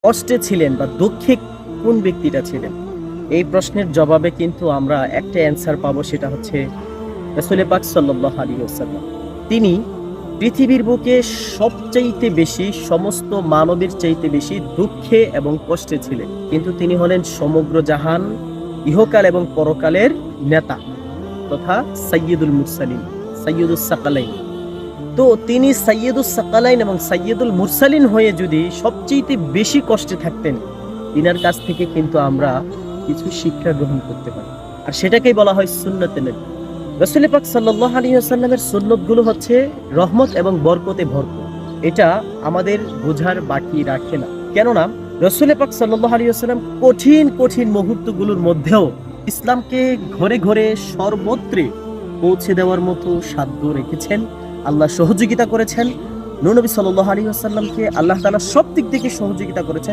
কষ্টে ছিলেন বা দুঃখে কোন ব্যক্তিটা ছিলেন? এই প্রশ্নের জবাবে কিন্তু আমরা একটা অ্যান্সার পাবো, সেটা হচ্ছে রাসূল পাক সাল্লাল্লাহু আলাইহি ওয়াসাল্লাম। তিনি পৃথিবীর বুকে সবচাইতে বেশি, সমস্ত মানবের চাইতে বেশি দুঃখে এবং কষ্টে ছিলেন। কিন্তু তিনি হলেন সমগ্র জাহান, ইহকাল এবং পরকালের নেতা তথা সাইয়্যিদুল মুরসালিন, সাইয়্যিদুস সাকালাইন। তো তিনি সাইয়্যিদুস সাকালাইন এবং সাইয়্যিদুল মুরসালিন হয়ে যদি সবচাইতে বেশি কষ্টে থাকতেন, তিনার কাছ থেকে কিন্তু আমরা কিছু শিক্ষা গ্রহণ করতে পারি। আর সেটাকেই বলা হয় সুন্নতে নবী। রাসূল পাক সাল্লাল্লাহু আলাইহি ওয়াসাল্লামের সুন্নতগুলো হচ্ছে রহমত এবং বরকতে ভরপুর। এটা আমাদের বোঝার বাকি রাখে না। কেননা রাসূল পাক সাল্লাল্লাহু আলাইহি ওয়াসাল্লাম কঠিন কঠিন মুহূর্তগুলোর মধ্যেও ইসলামকে ঘরে ঘরে সর্বত্রে পৌঁছে দেওয়ার মতো সাধ্য রেখেছেন। আল্লাহ সহযোগিতা করেছেন। নূর নবী সাল্লাল্লাহু আলাইহি ওয়াসাল্লামকে আল্লাহ তাআলা সব দিক থেকে সহযোগিতা করেছেন।